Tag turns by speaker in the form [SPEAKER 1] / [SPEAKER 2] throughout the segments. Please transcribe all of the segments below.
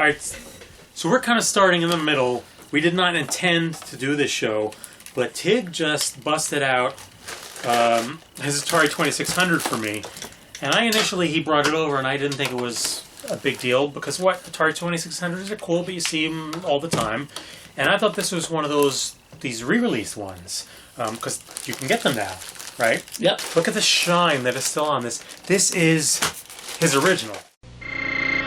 [SPEAKER 1] right, so we're kind of starting in the middle. We did not intend to do this show, but Tig just busted out his Atari 2600 for me. And he brought it over, and I didn't think it was a big deal, because Atari 2600s are cool, but you see them all the time. And I thought this was one of these re-released ones, because you can get them now, right?
[SPEAKER 2] Yep.
[SPEAKER 1] Look at the shine that is still on this. This is his original.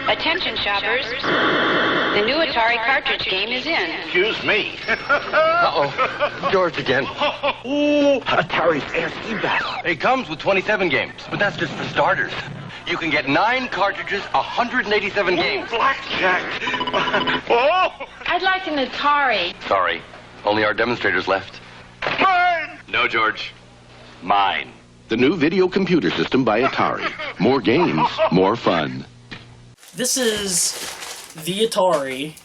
[SPEAKER 3] Attention, shoppers. The new Atari cartridge game is in.
[SPEAKER 4] Excuse me.
[SPEAKER 5] Uh-oh. George again.
[SPEAKER 4] Ooh, Atari's ASD battle.
[SPEAKER 5] It comes with 27 games, but that's just for starters. You can get 9 cartridges, 187 games.
[SPEAKER 4] Blackjack. Oh!
[SPEAKER 3] I'd like an Atari.
[SPEAKER 5] Sorry, only our demonstrators left.
[SPEAKER 4] Mine!
[SPEAKER 5] No, George. Mine.
[SPEAKER 6] The new video computer system by Atari. More games, more fun.
[SPEAKER 2] This is the Atari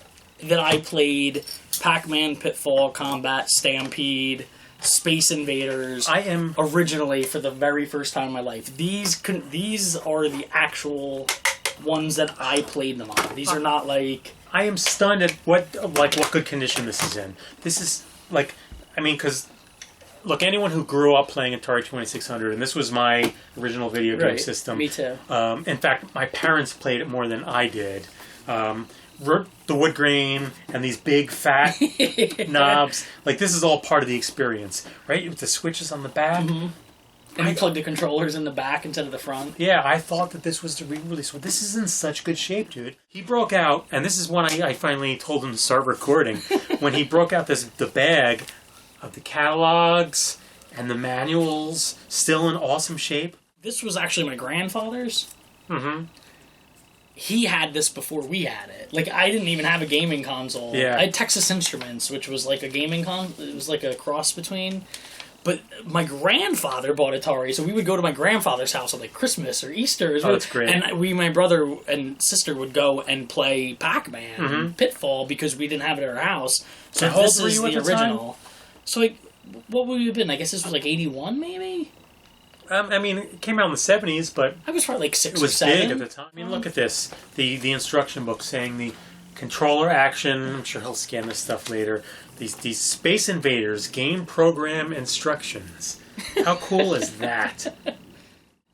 [SPEAKER 2] that I played Pac-Man, Pitfall, Combat, Stampede, Space Invaders.
[SPEAKER 1] I am
[SPEAKER 2] originally for the very first time in my life. These are the actual ones that I played them on. These are not like...
[SPEAKER 1] I am stunned at what good condition this is in. This is because look, anyone who grew up playing Atari 2600, and this was my original video game system.
[SPEAKER 2] Me too.
[SPEAKER 1] In fact, my parents played it more than I did. The wood grain and these big fat knobs, this is all part of the experience, right? With the switches on the back.
[SPEAKER 2] Mm-hmm. And you plug the controllers in the back instead of the front.
[SPEAKER 1] Yeah, I thought that this was the re-release. Well, this is in such good shape, dude. He broke out, and this is when I finally told him to start recording, when he broke out the bag of the catalogs and the manuals, still in awesome shape.
[SPEAKER 2] This was actually my grandfather's.
[SPEAKER 1] Mm-hmm.
[SPEAKER 2] He had this before we had it. I didn't even have a gaming console.
[SPEAKER 1] Yeah.
[SPEAKER 2] I had Texas Instruments, which was like a gaming it was like a cross between. But my grandfather bought Atari, so we would go to my grandfather's house on Christmas or Easter.
[SPEAKER 1] Oh, that's great.
[SPEAKER 2] And my brother and sister would go and play Pac-Man and Pitfall because we didn't have it at our house. So
[SPEAKER 1] how old
[SPEAKER 2] this
[SPEAKER 1] were
[SPEAKER 2] is
[SPEAKER 1] you
[SPEAKER 2] the
[SPEAKER 1] at the
[SPEAKER 2] original.
[SPEAKER 1] time?
[SPEAKER 2] So what would we have been? I guess this was 81 maybe?
[SPEAKER 1] It came out in the 70s, but...
[SPEAKER 2] I was probably 6
[SPEAKER 1] it was
[SPEAKER 2] or 7.
[SPEAKER 1] big at the time. Look at this. The instruction book saying the controller action. I'm sure he'll scan this stuff later. These Space Invaders game program instructions. How cool is that?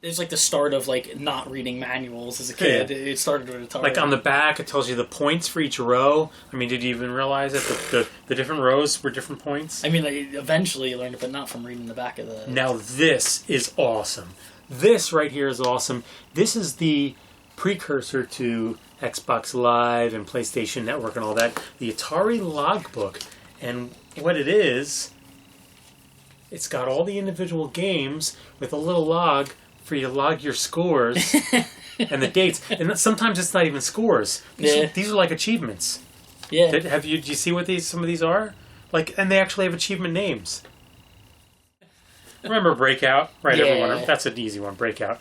[SPEAKER 2] It's the start of not reading manuals as a kid.
[SPEAKER 1] Yeah.
[SPEAKER 2] It started with Atari.
[SPEAKER 1] On the back, it tells you the points for each row. Did you even realize that the different rows were different points?
[SPEAKER 2] Eventually you learned it, but not from reading the back of the...
[SPEAKER 1] Now this is awesome. This right here is awesome. This is the precursor to Xbox Live and PlayStation Network and all that. The Atari logbook. And what it is, it's got all the individual games with a little log for you to log your scores and the dates. And sometimes it's not even scores. These are like achievements.
[SPEAKER 2] Yeah.
[SPEAKER 1] Do you see what some of these are? And they actually have achievement names. Remember Breakout? Right,
[SPEAKER 2] yeah.
[SPEAKER 1] Everyone. That's an easy one, Breakout.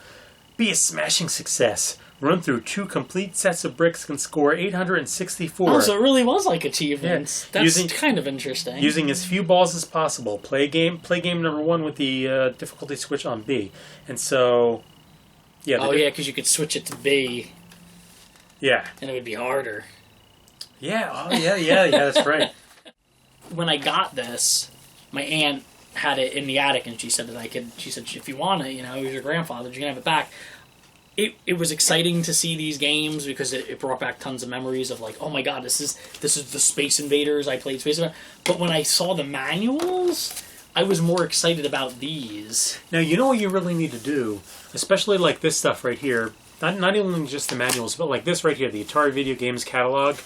[SPEAKER 1] Be a smashing success. Run through 2 complete sets of bricks and score 864.
[SPEAKER 2] Oh, so it really was achievements. Yeah. That's kind of interesting.
[SPEAKER 1] Using as few balls as possible. Play game number 1 with the difficulty switch on B. And so... yeah.
[SPEAKER 2] Because you could switch it to B.
[SPEAKER 1] Yeah.
[SPEAKER 2] And it would be harder.
[SPEAKER 1] Yeah, yeah, that's right.
[SPEAKER 2] When I got this, my aunt had it in the attic, and she said she said, if you want it, it was your grandfather's, you can have it back. It was exciting to see these games because it brought back tons of memories of oh my god, this is the Space Invaders. I played Space Invaders. But when I saw the manuals, I was more excited about these.
[SPEAKER 1] Now, you know what you really need to do, especially this stuff right here, not even just the manuals, but this right here, the Atari Video Games Catalog.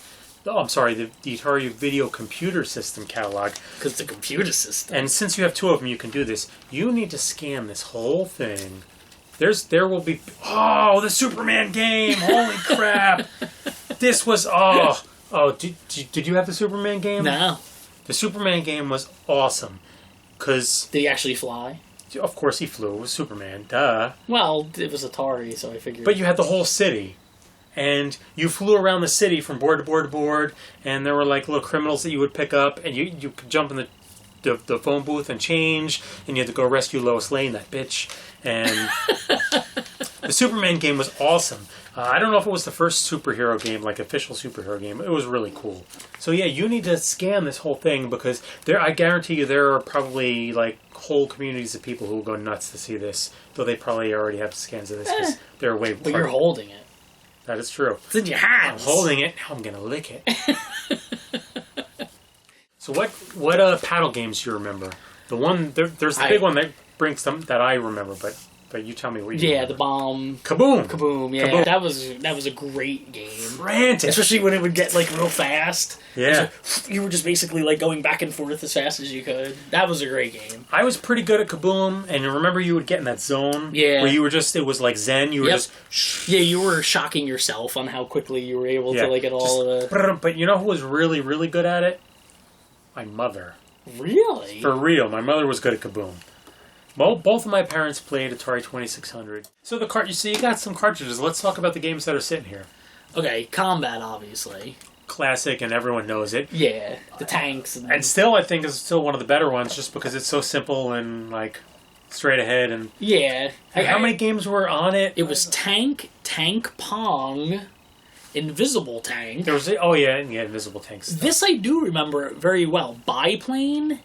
[SPEAKER 1] Oh, I'm sorry, the Atari Video Computer System Catalog.
[SPEAKER 2] Because it's a computer system.
[SPEAKER 1] And since you have 2 of them, you can do this. You need to scan this whole thing. There will be... oh, the Superman game! Holy crap! This was... did you have the Superman game?
[SPEAKER 2] No.
[SPEAKER 1] The Superman game was awesome. Because...
[SPEAKER 2] did he actually fly?
[SPEAKER 1] Of course he flew. It was Superman. Duh.
[SPEAKER 2] Well, it was Atari, so I figured...
[SPEAKER 1] but you had the whole city. And you flew around the city from board to board to board, and there were little criminals that you would pick up, and you could jump in the phone booth and change, and you had to go rescue Lois Lane, that bitch. And the Superman game was awesome. I don't know if it was the first superhero game, like official superhero game. It was really cool. So yeah, you need to scan this whole thing because I guarantee you there are probably like whole communities of people who will go nuts to see this. Though they probably already have scans of this because they're way.
[SPEAKER 2] But you're holding it.
[SPEAKER 1] That is true.
[SPEAKER 2] It's in your hands.
[SPEAKER 1] I'm holding it. Now I'm gonna lick it. So what paddle games do you remember? The one there's the big one that brings some that I remember, but you tell me what you remember.
[SPEAKER 2] The bomb.
[SPEAKER 1] Kaboom!
[SPEAKER 2] Kaboom, yeah.
[SPEAKER 1] Kaboom.
[SPEAKER 2] That was a great game.
[SPEAKER 1] Frantic.
[SPEAKER 2] Especially when it would get like real fast.
[SPEAKER 1] Yeah.
[SPEAKER 2] You were just basically like going back and forth as fast as you could. That was a great game.
[SPEAKER 1] I was pretty good at Kaboom, and remember you would get in that zone where you were just, it was like Zen, you were just...
[SPEAKER 2] Yeah, you were shocking yourself on how quickly you were able to like get all of the...
[SPEAKER 1] But you know who was really, really good at it? My mother.
[SPEAKER 2] Really?
[SPEAKER 1] For real, my mother was good at Kaboom. Well, both of my parents played Atari 2600. So you got some cartridges. Let's talk about the games that are sitting here.
[SPEAKER 2] Okay, Combat, obviously.
[SPEAKER 1] Classic, and everyone knows it.
[SPEAKER 2] Yeah, the tanks.
[SPEAKER 1] And still, I think, is still one of the better ones, just because it's so simple and, like, straight ahead. And
[SPEAKER 2] yeah.
[SPEAKER 1] How many games were on it?
[SPEAKER 2] It was Tank Pong, Invisible Tank.
[SPEAKER 1] There was, Invisible Tanks.
[SPEAKER 2] This I do remember very well. Biplane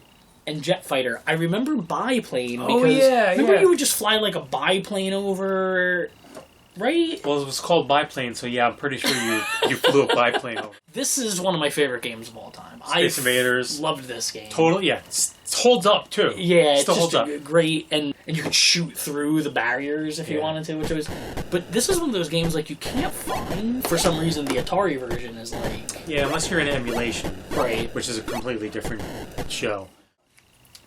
[SPEAKER 2] and Jet Fighter. I remember biplane because remember you would just fly like a biplane over, right?
[SPEAKER 1] Well, it was called biplane, so yeah, I'm pretty sure you flew a biplane over.
[SPEAKER 2] This is one of my favorite games of all time.
[SPEAKER 1] Space Invaders.
[SPEAKER 2] Loved this game.
[SPEAKER 1] Totally, yeah. It holds up too.
[SPEAKER 2] Yeah,
[SPEAKER 1] it still holds up.
[SPEAKER 2] Great, and you could shoot through the barriers if you wanted to, which was. But this is one of those games like you can't find for some reason. The Atari version is like
[SPEAKER 1] unless you're in emulation,
[SPEAKER 2] right?
[SPEAKER 1] Which is a completely different show.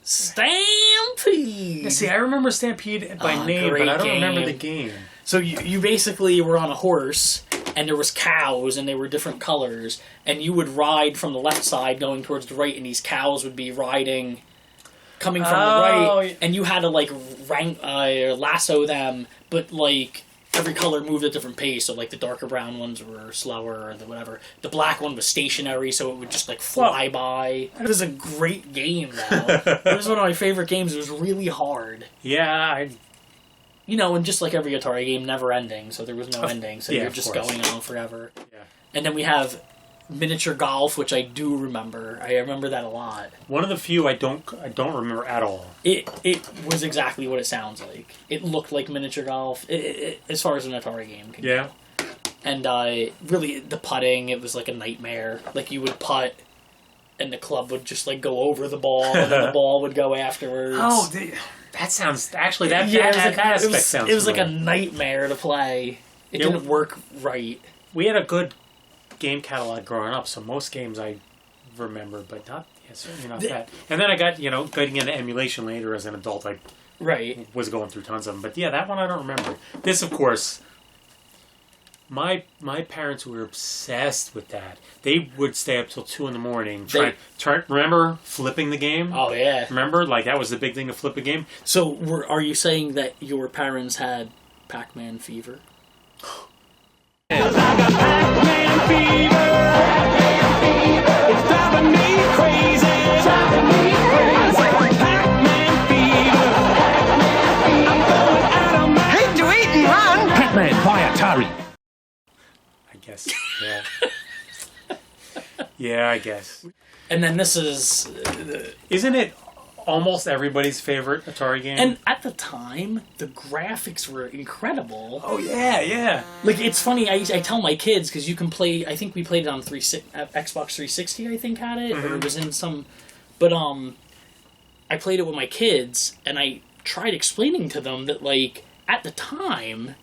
[SPEAKER 2] Stampede!
[SPEAKER 1] Yeah, see, I remember Stampede by name, but I don't remember the game.
[SPEAKER 2] So you basically were on a horse, and there was cows, and they were different colors, and you would ride from the left side going towards the right, and these cows would be riding, coming from the right, and you had to, like, lasso them, but, like... Every color moved at a different pace, so like the darker brown ones were slower, or the whatever. The black one was stationary, so it would just like fly by. It was a great game, though. It was one of my favorite games. It was really hard.
[SPEAKER 1] Yeah,
[SPEAKER 2] and just like every Atari game, never ending, so there was no ending, so you're just going on forever. Yeah. And then we have miniature golf, which I do remember. I remember that a lot.
[SPEAKER 1] One of the few I don't remember at all.
[SPEAKER 2] It was exactly what it sounds like. It looked like miniature golf, as far as an Atari game can go. And really, the putting, it was like a nightmare. Like, you would putt, and the club would just like go over the ball, and then the ball would go afterwards.
[SPEAKER 1] Oh, that sounds... Actually, that aspect sounds
[SPEAKER 2] It was like a nightmare to play. It didn't work right.
[SPEAKER 1] We had a good game catalog growing up, so most games I remember, but certainly not that. And then I got, getting into emulation later as an adult, I was going through tons of them. But yeah, that one I don't remember. This, of course, my parents were obsessed with that. They would stay up till 2 a.m. Remember flipping the game?
[SPEAKER 2] Oh, yeah.
[SPEAKER 1] Remember? Like, that was the big thing to flip a game.
[SPEAKER 2] So, are you saying that your parents had Pac-Man fever?
[SPEAKER 7] It's driving me crazy. Pac-Man fever. I'm going out of my...
[SPEAKER 4] Hate to eat and run.
[SPEAKER 7] Pac-Man by Atari.
[SPEAKER 1] I guess, yeah. Yeah, I guess.
[SPEAKER 2] And then this is...
[SPEAKER 1] Isn't it almost everybody's favorite Atari game?
[SPEAKER 2] And at the time, the graphics were incredible.
[SPEAKER 1] Oh, yeah.
[SPEAKER 2] Like, it's funny, I tell my kids, because you can play... I think we played it on Xbox 360, I think, had it. Or it was in some... But, I played it with my kids, and I tried explaining to them that, like, at the time...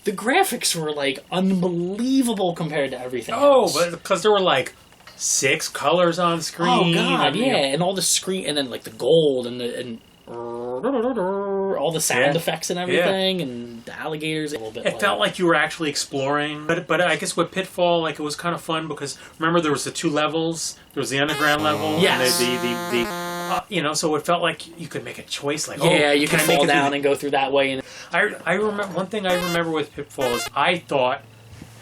[SPEAKER 2] The graphics were, like, unbelievable compared to everything else.
[SPEAKER 1] Oh, but because there were, like, 6 colors on screen.
[SPEAKER 2] Oh, God, yeah. And all the screen, and then, like, the gold, and all the sound effects and everything, and the alligators. A little bit.
[SPEAKER 1] It felt like you were actually exploring. But I guess with Pitfall, like, it was kind of fun, because, remember, there was the 2 levels. There was the underground level.
[SPEAKER 2] Yes.
[SPEAKER 1] And so it felt like you could make a choice, like,
[SPEAKER 2] you could fall down and go through that way. And
[SPEAKER 1] I remember one thing I remember with Pitfall is I thought,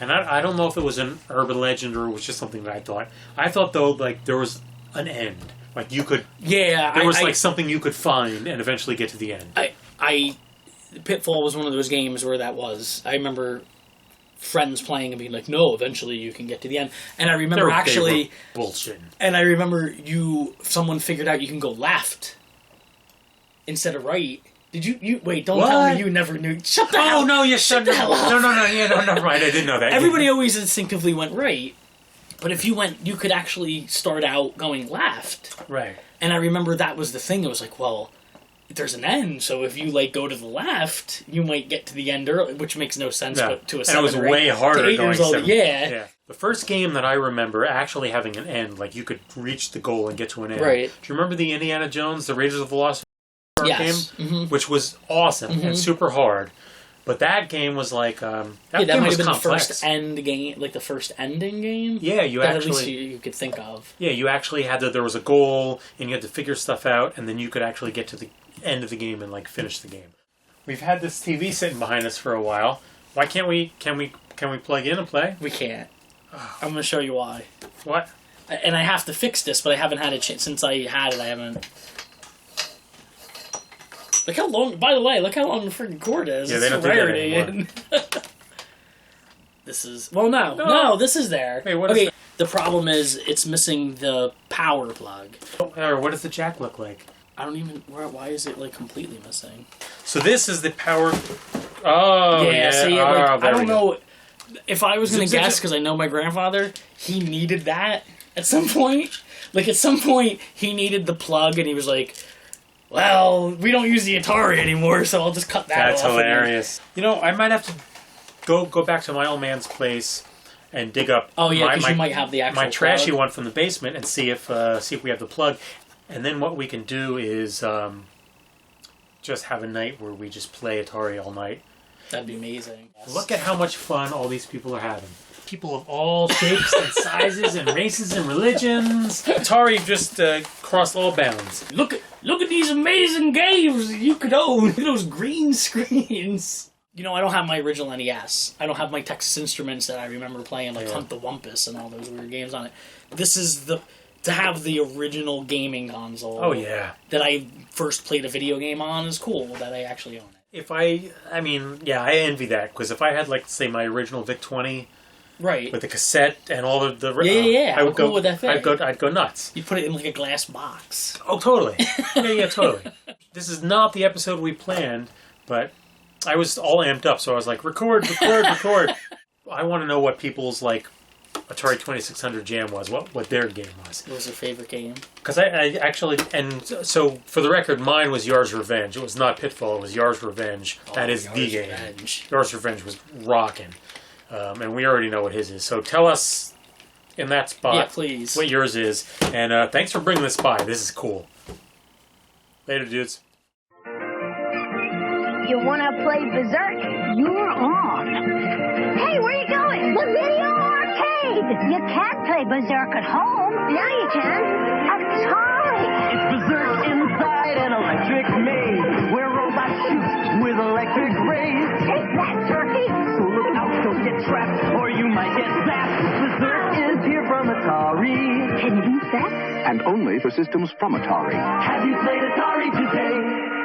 [SPEAKER 1] and I don't know if it was an urban legend or it was just something that I thought. I thought though, like, there was an end, like you could, there was like something you could find and eventually get to the end.
[SPEAKER 2] Pitfall was one of those games where that was. I remember friends playing and being like, no, eventually you can get to the end. And I remember
[SPEAKER 1] They
[SPEAKER 2] actually
[SPEAKER 1] were bullshit.
[SPEAKER 2] And I remember someone figured out you can go left instead of right. Did you wait, don't tell me you never knew. Shut the hell up.
[SPEAKER 1] Oh, no, you
[SPEAKER 2] Shut
[SPEAKER 1] shouldn't.
[SPEAKER 2] the hell up.
[SPEAKER 1] No, yeah, no, never mind. I didn't know that.
[SPEAKER 2] Everybody always instinctively went right. But if you could actually start out going left.
[SPEAKER 1] Right.
[SPEAKER 2] And I remember that was the thing. It was like, well, there's an end, so if you like go to the left, you might get to the end early, which makes no sense.
[SPEAKER 1] No.
[SPEAKER 2] But to a
[SPEAKER 1] and it was way harder
[SPEAKER 2] to 8
[SPEAKER 1] going
[SPEAKER 2] years old,
[SPEAKER 1] 7.
[SPEAKER 2] yeah.
[SPEAKER 1] The first game that I remember actually having an end, like you could reach the goal and get to an end.
[SPEAKER 2] Right.
[SPEAKER 1] Do you remember the Indiana Jones, the Raiders of the Lost Ark
[SPEAKER 2] Yes.
[SPEAKER 1] game?
[SPEAKER 2] Mm-hmm.
[SPEAKER 1] Which was awesome and super hard. But that game was like that
[SPEAKER 2] that
[SPEAKER 1] game
[SPEAKER 2] might
[SPEAKER 1] was
[SPEAKER 2] have been
[SPEAKER 1] complex.
[SPEAKER 2] the first end game, like the first ending game.
[SPEAKER 1] Yeah, you
[SPEAKER 2] that
[SPEAKER 1] actually
[SPEAKER 2] at least you could think of.
[SPEAKER 1] Yeah, you actually had there was a goal and you had to figure stuff out, and then you could actually get to the end of the game and like finish the game. We've had this TV sitting behind us for a while. Why can't we? Can we plug in and play?
[SPEAKER 2] We can't. I'm going to show you why.
[SPEAKER 1] What?
[SPEAKER 2] And I have to fix this, but I haven't had it since I had it. I haven't. Look how long. By the way, look how long the freaking cord is.
[SPEAKER 1] Yeah,
[SPEAKER 2] it's
[SPEAKER 1] they don't
[SPEAKER 2] a
[SPEAKER 1] do that
[SPEAKER 2] rarity.
[SPEAKER 1] anymore.
[SPEAKER 2] This is no. This is there.
[SPEAKER 1] Wait, what is
[SPEAKER 2] okay,
[SPEAKER 1] that?
[SPEAKER 2] the problem is it's missing the power plug.
[SPEAKER 1] Or what does the jack look like?
[SPEAKER 2] I don't even. Why is it like completely missing?
[SPEAKER 1] So this is the power. Oh yeah.
[SPEAKER 2] See,
[SPEAKER 1] Oh,
[SPEAKER 2] like,
[SPEAKER 1] there
[SPEAKER 2] I
[SPEAKER 1] we
[SPEAKER 2] don't
[SPEAKER 1] go.
[SPEAKER 2] know if I was gonna
[SPEAKER 1] Zip,
[SPEAKER 2] guess
[SPEAKER 1] zip.
[SPEAKER 2] because I know my grandfather. He needed that at some point. Like at some point, he needed the plug, and he was like, "Well, we don't use the Atari anymore, so I'll just cut that
[SPEAKER 1] That's
[SPEAKER 2] off."
[SPEAKER 1] hilarious. You know, I might have to go back to my old man's place and dig up.
[SPEAKER 2] Oh yeah, because
[SPEAKER 1] my,
[SPEAKER 2] you might have the actual
[SPEAKER 1] my trashy
[SPEAKER 2] plug.
[SPEAKER 1] one from the basement and see if we have the plug. And then what we can do is just have a night where we just play Atari all night.
[SPEAKER 2] That'd be amazing.
[SPEAKER 1] Look at how much fun all these people are having. People of all shapes and sizes and races and religions. Atari just crossed all bounds.
[SPEAKER 2] Look at these amazing games you could own. Look at those green screens. You know, I don't have my original NES. I don't have my Texas Instruments that I remember playing, like Hunt the Wumpus and all those weird games on it. This is to have the original gaming console.
[SPEAKER 1] Oh yeah.
[SPEAKER 2] That I first played a video game on is cool. That I actually own it.
[SPEAKER 1] If I envy that, because if I had, like, say, my original VIC-20
[SPEAKER 2] Right.
[SPEAKER 1] with the cassette and all of the
[SPEAKER 2] Yeah.
[SPEAKER 1] I would
[SPEAKER 2] How cool
[SPEAKER 1] go.
[SPEAKER 2] would that be?
[SPEAKER 1] I'd go nuts.
[SPEAKER 2] You put it in like a glass box.
[SPEAKER 1] Oh, totally. Yeah, totally. This is not the episode we planned, but I was all amped up, so I was like, record. I want to know what people's, like, Atari 2600 Jam was, what their game was.
[SPEAKER 2] What was your favorite game?
[SPEAKER 1] Because I actually, and so for the record, mine was Yar's Revenge. It was not Pitfall, it was Yar's Revenge. That is the game.
[SPEAKER 2] Revenge.
[SPEAKER 1] Yar's Revenge was rocking. And we already know what his is. So tell us in that spot
[SPEAKER 2] Yeah, please.
[SPEAKER 1] what yours is. And thanks for bringing this by. This is cool. Later, dudes.
[SPEAKER 8] You want to play Berserk? You're on. Hey, where you going? The video arcade. You can't play Berserk at home. Now you can. Atari.
[SPEAKER 7] It's Berserk inside an electric maze, where robots shoot with electric rays.
[SPEAKER 8] Take that, turkey.
[SPEAKER 7] So look out, don't get trapped, or you might get zapped. Berserk is here from Atari.
[SPEAKER 8] Can you beat that?
[SPEAKER 6] And only for systems from Atari.
[SPEAKER 7] Have you played Atari today?